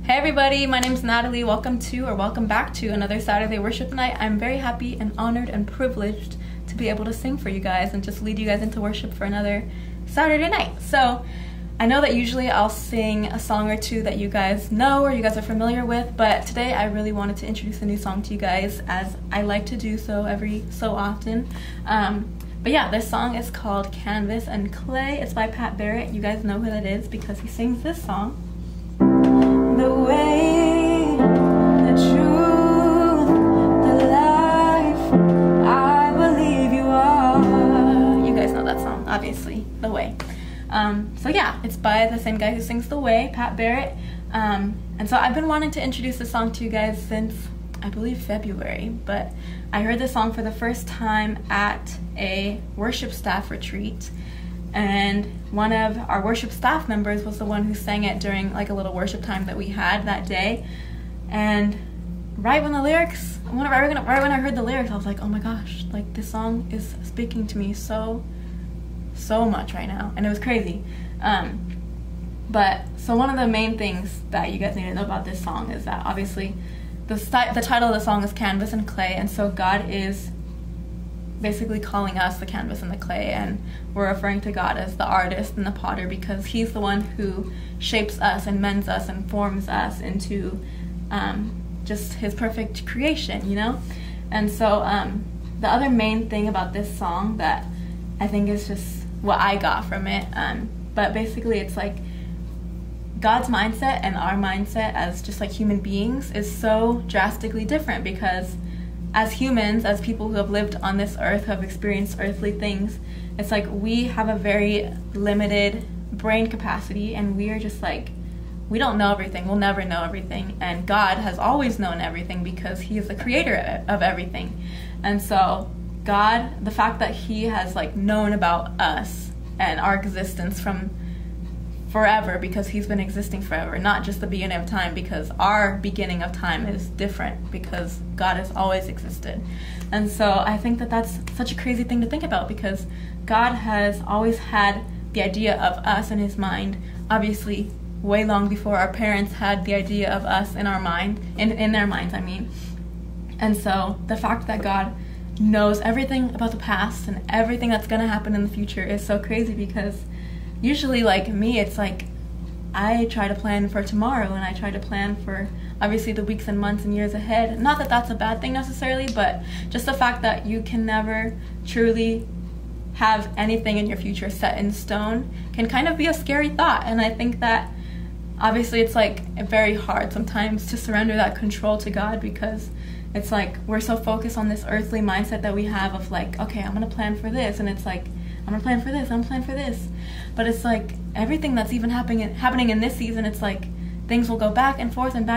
Hey everybody, my name is Natalie. Welcome back to another Saturday worship night. I'm very happy and honored and privileged to be able to sing for you guys and just lead you guys into worship for another Saturday night. So I know that usually I'll sing a song or two that you guys know or you guys are familiar with, but today I really wanted to introduce a new song to you guys, as I like to do so every so often. But yeah, this song is called Canvas and Clay. It's by Barrett. You guys know who that is because he sings this song. The way, the truth, the life, I believe you are. You guys know that song, obviously, The Way. So yeah, it's by the same guy who sings The Way, Barrett. And so I've been wanting to introduce this song to you guys since, I believe, February. But I heard this song for the first time at a worship staff retreat. And one of our worship staff members was the one who sang it during like a little worship time that we had that day. And right when I heard the lyrics, I was like, oh my gosh, like this song is speaking to me so much right now. And it was crazy. But so one of the main things that you guys need to know about this song is that obviously the title of the song is Canvas and Clay. And so God is basically calling us the canvas and the clay, and we're referring to God as the artist and the potter because he's the one who shapes us and mends us and forms us into just his perfect creation, you know? And so the other main thing about this song that I think is just what I got from it, but basically it's like God's mindset and our mindset as just like human beings is so drastically different because as humans, as people who have lived on this earth, who have experienced earthly things, it's like we have a very limited brain capacity and we are just like, we don't know everything, we'll never know everything, and God has always known everything because he is the creator of everything. And so God, the fact that he has like known about us and our existence from forever because he's been existing forever, not just the beginning of time, because our beginning of time is different because God has always existed. And so I think that that's such a crazy thing to think about because God has always had the idea of us in his mind, obviously way long before our parents had the idea of us in our mind, in their minds, I mean. And so the fact that God knows everything about the past and everything that's going to happen in the future is so crazy because usually, like me, it's like I try to plan for tomorrow and I try to plan for obviously the weeks and months and years ahead. Not that that's a bad thing necessarily, but just the fact that you can never truly have anything in your future set in stone can kind of be a scary thought. And I think that obviously it's like very hard sometimes to surrender that control to God because it's like we're so focused on this earthly mindset that we have of like, okay, I'm going to plan for this. And it's like, I'm going to plan for this, I'm going to plan for this. But it's like everything that's even happening in this season, it's like things will go back and forth and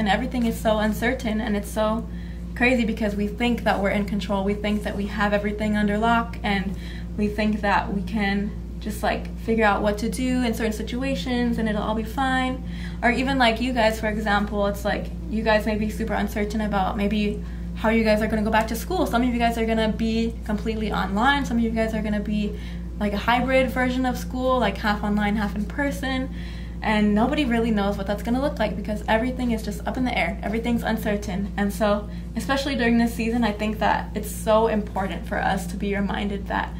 everything is so uncertain and it's so crazy because we think that we're in control. We think that we have everything under lock and we think that we can just like figure out what to do in certain situations and it'll all be fine. Or even like you guys, for example, it's like you guys may be super uncertain about maybe how you guys are going to go back to school. Some of you guys are going to be completely online. Some of you guys are going to be like a hybrid version of school, like half online, half in person. And nobody really knows what that's going to look like because everything is just up in the air. Everything's uncertain. And so, especially during this season, I think that it's so important for us to be reminded that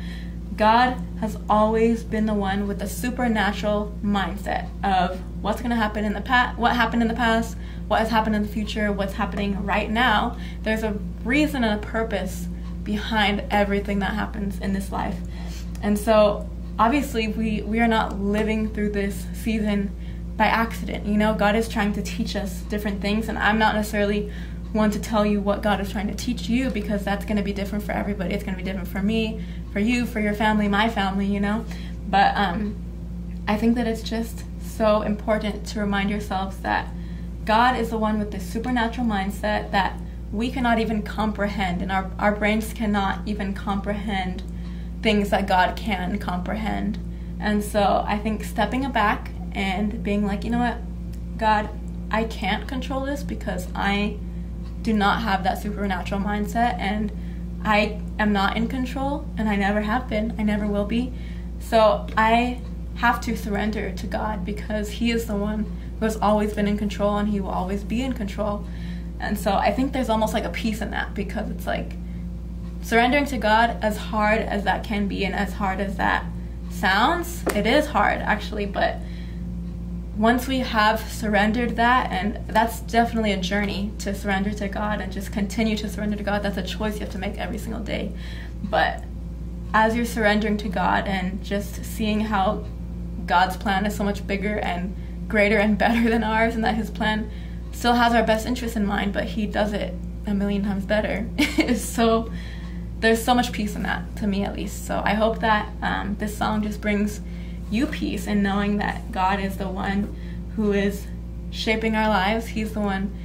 God has always been the one with the supernatural mindset of what's going to happen in the past, what happened in the past, what has happened in the future, what's happening right now. There's a reason and a purpose behind everything that happens in this life. And so obviously we are not living through this season by accident. You know, God is trying to teach us different things, and I'm not necessarily one to tell you what God is trying to teach you because that's going to be different for everybody. It's going to be different for me, for you, for your family, my family, you know. But I think that it's just so important to remind yourselves that God is the one with this supernatural mindset that we cannot even comprehend, and our brains cannot even comprehend things that God can comprehend. And so I think stepping back and being like, you know what, God, I can't control this because I do not have that supernatural mindset and I am not in control and I never have been, I never will be. So I have to surrender to God because he is the one who has always been in control, and he will always be in control. And so I think there's almost like a peace in that, because it's like surrendering to God, as hard as that can be and as hard as that sounds, it is hard actually, but once we have surrendered that, and that's definitely a journey to surrender to God and just continue to surrender to God. That's a choice you have to make every single day. But as you're surrendering to God and just seeing how God's plan is so much bigger and greater and better than ours, and that his plan still has our best interest in mind, but he does it a million times better. So there's so much peace in that, to me at least. So I hope that this song just brings you peace in knowing that God is the one who is shaping our lives. He's the one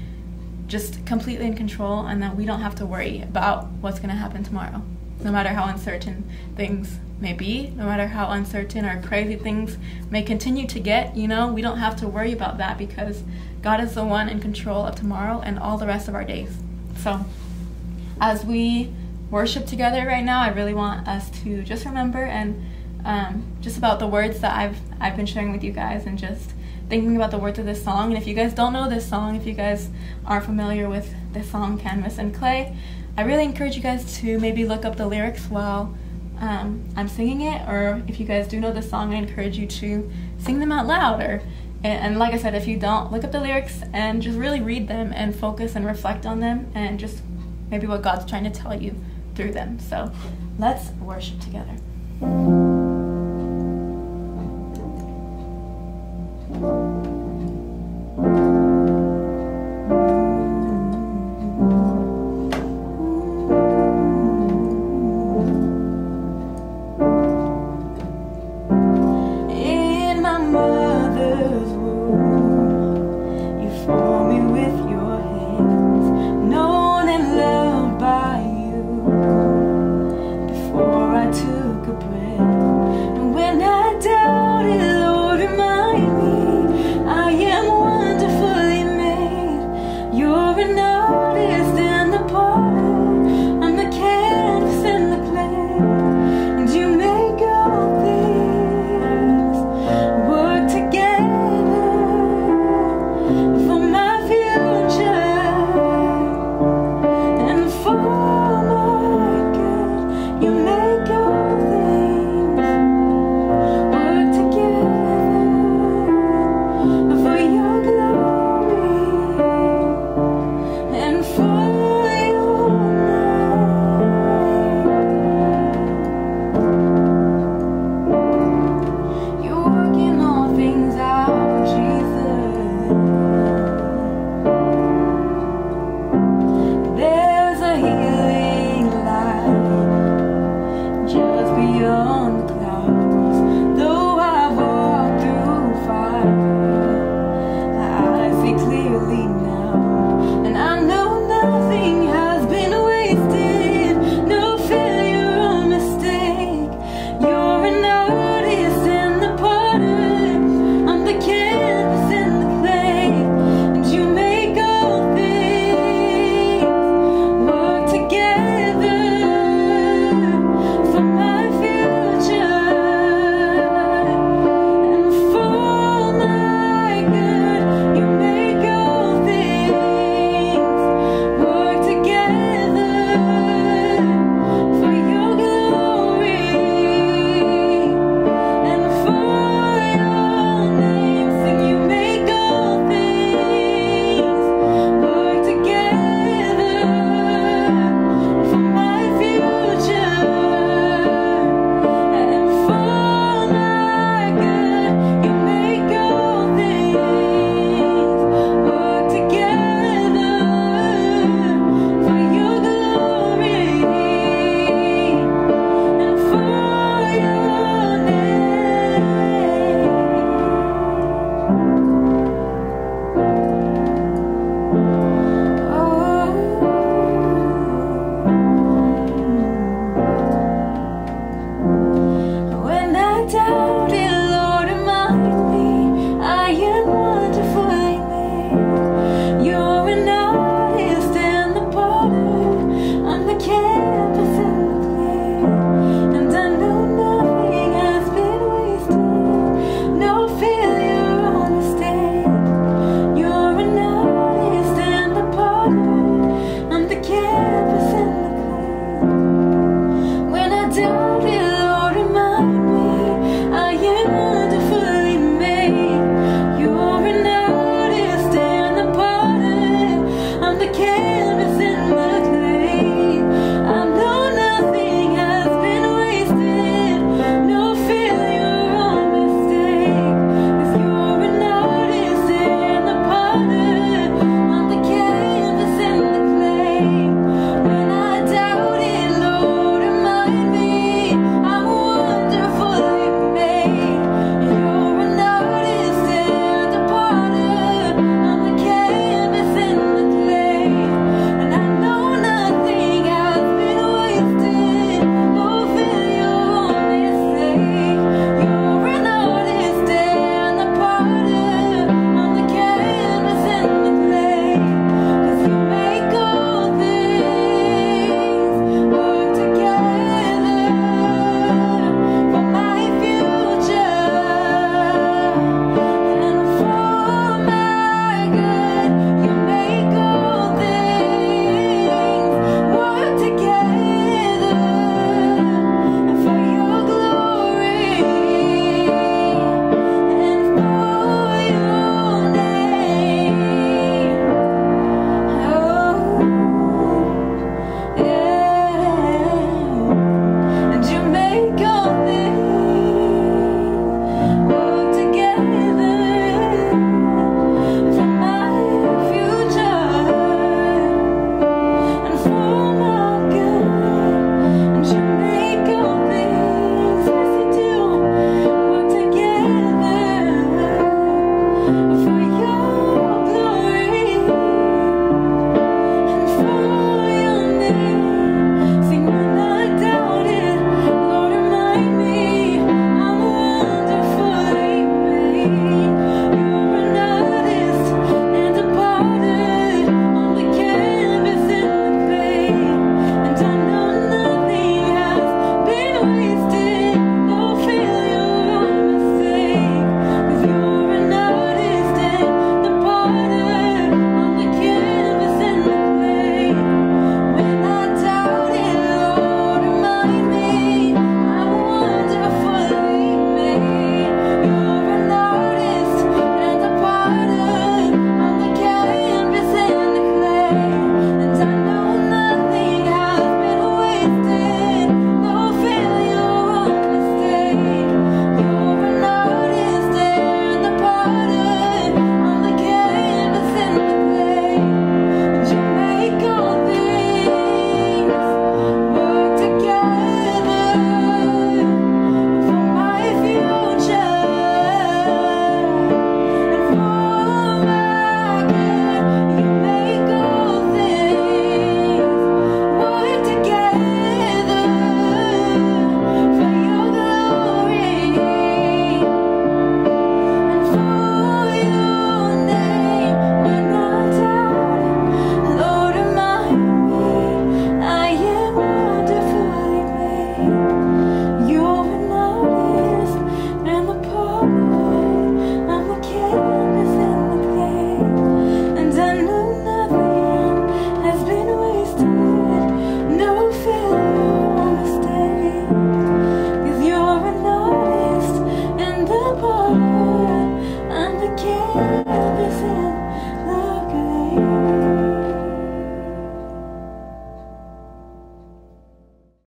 just completely in control, and that we don't have to worry about what's going to happen tomorrow. No matter how uncertain things may be, no matter how uncertain or crazy things may continue to get, we don't have to worry about that, because God is the one in control of tomorrow and all the rest of our days. So as we worship together right now, I really want us to just remember and just about the words that I've been sharing with you guys, and just thinking about the words of this song. And if you guys don't know this song, if you guys aren't familiar with this song, Canvas and Clay, I really encourage you guys to maybe look up the lyrics while I'm singing it, or if you guys do know the song, I encourage you to sing them out loud. And like I said, if you don't, look up the lyrics and just really read them and focus and reflect on them, and just maybe what God's trying to tell you through them. So let's worship together.